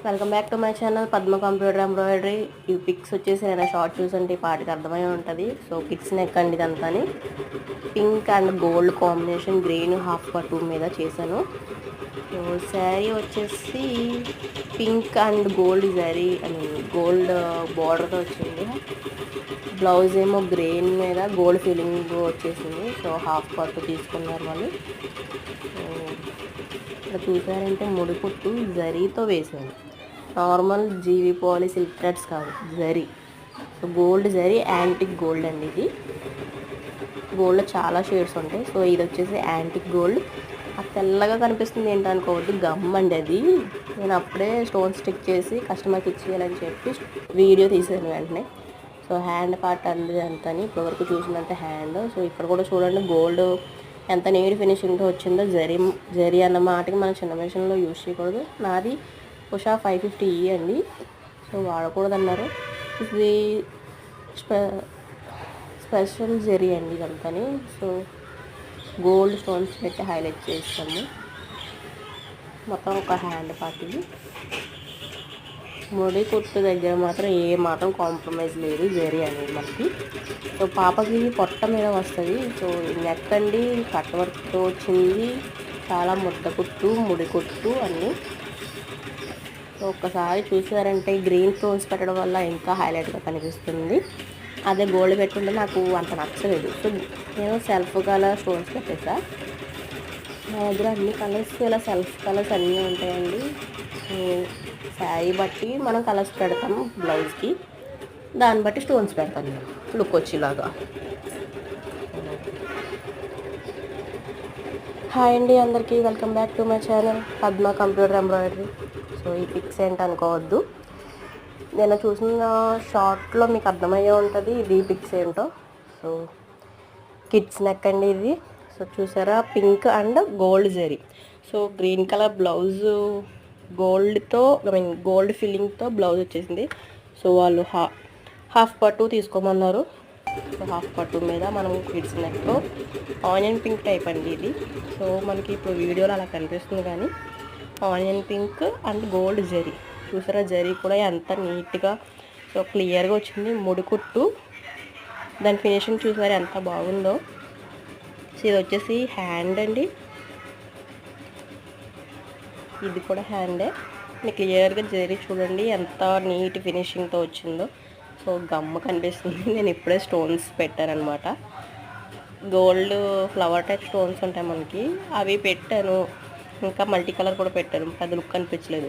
Welcome back to my channel Padma computer embroidery. ఈ pics వచ్చేసి నేను షార్ట్ చూసంటే ఈ పాటికి అర్థమై ఉంటుంది. సో కిడ్స్ నెక్ అండి ఇదంతాని. Pink and gold combination green half పట్టు మీద చేశాను. సో శారీ వచ్చేసి pink and gold sari and gold బార్డర్తో వచ్చింది. బ్లౌజ్ ఏమో గ్రీన్ మీద గోల్డ్ ఫీలింగ్ వచ్చేసింది. సో హాఫ్ పట్టు తీసుకున్నారు వాళ్ళు. ఇక్కడ చూసారంటే ముడిపుట్టు జరీతో వేసాను. నార్మల్ జీవి పాలి సిల్క్ థ్రెడ్స్ కాదు, zari. So gold zari, antique gold అండి ఇది. గోల్డ్లో చాలా షేడ్స్ ఉంటాయి. సో ఇది వచ్చేసి యాంటిక్ గోల్డ్. ఆ తెల్లగా కనిపిస్తుంది ఏంటనుకోవద్దు, గమ్ అండి అది. నేను అప్పుడే స్టోన్ స్టిక్ చేసి కస్టమర్కి ఇచ్చేయాలని చెప్పి వీడియో తీసాను వెంటనే. సో హ్యాండ్ పార్ట్ అండి అంతని ఇప్పటివరకు చూసినంత హ్యాండ్. సో ఇక్కడ కూడా చూడండి గోల్డ్ ఎంత నీట్ ఫినిషింగ్తో వచ్చిందో. జరీ అన్న మాటకి మనం చిన్న మిషన్లో యూజ్ చేయకూడదు. నాది ఉషా 550E అండి. సో వాడకూడదు అన్నారు. ఇది స్పెషల్ జరీ అండి ఇదంతాని. సో గోల్డ్ స్టోన్స్ పెట్టి హైలైట్ చేస్తాము. మొత్తం ఒక హ్యాండ్ పార్ట్ ఇది. ముడి కుట్టు దగ్గర మాత్రం ఏ మాత్రం కాంప్రమైజ్ లేదు జరీ అనేది మనకి. సో పాపకి పొట్ట మీద వస్తుంది. సో నెక్ అండి కట్ వర్క్తో వచ్చింది. చాలా ముద్ద కుట్టు, ముడి కుట్టు అన్నీ. సో ఒక్కసారి చూసారంటే గ్రీన్ స్టోన్స్ పెట్టడం వల్ల ఇంకా హైలైట్గా కనిపిస్తుంది. అదే గోల్డ్ పెట్టుంటే నాకు అంత నచ్చలేదు. సో నేను సెల్ఫ్ కలర్ స్టోన్స్ పెట్టేసా. నా దగ్గర అన్ని కలర్స్ ఇలా సెల్ఫ్ కలర్స్ అన్నీ ఉంటాయండి. శారీ బట్టి మనం కలర్స్ పెడతాం బ్లౌజ్కి, దాన్ని బట్టి స్టోన్స్ పెడతాం నేను లుక్ వచ్చేలాగా. హాయ్ అండి అందరికీ, welcome back to my channel Padma computer embroidery. So ఈ పిక్స్ ఏంటి అనుకోవద్దు, నేను చూసిన షార్ట్లో మీకు అర్థమయ్యే ఉంటుంది ఇది పిక్స్ ఏంటో. సో కిడ్స్ నెక్ అండి ఇది. సో చూసారా pink and gold zari. So green colour blouse గోల్డ్తో గోల్డ్ ఫిల్లింగ్తో బ్లౌజ్ వచ్చేసింది. సో వాళ్ళు హాఫ్ పట్టు తీసుకోమన్నారు. సో హాఫ్ పట్టు మీద మనం కిడ్స్ నెక్తో ఆనియన్ పింక్ టైప్ అండి ఇది. సో మనకి ఇప్పుడు వీడియోలో అలా కనిపిస్తుంది, కానీ onion pink and gold zari. చూసారా జరీ కూడా ఎంత నీట్గా సో క్లియర్గా వచ్చింది. ముడికుట్టు దాని ఫినిషింగ్ చూసారా ఎంత బాగుందో. సో ఇది వచ్చేసి హ్యాండ్ అండి, ఇది కూడా హ్యాండే. మీకు క్లియర్గా జరీ చూడండి ఎంత నీట్ ఫినిషింగ్తో వచ్చిందో. సో గమ్ము కనిపిస్తుంది. నేను ఇప్పుడే స్టోన్స్ పెట్టానమాట. గోల్డ్ ఫ్లవర్ టైప్ స్టోన్స్ ఉంటాయి మనకి, అవి పెట్టాను. ఇంకా మల్టీ కలర్ కూడా పెట్టాను, పెద్ద లుక్ అనిపించలేదు.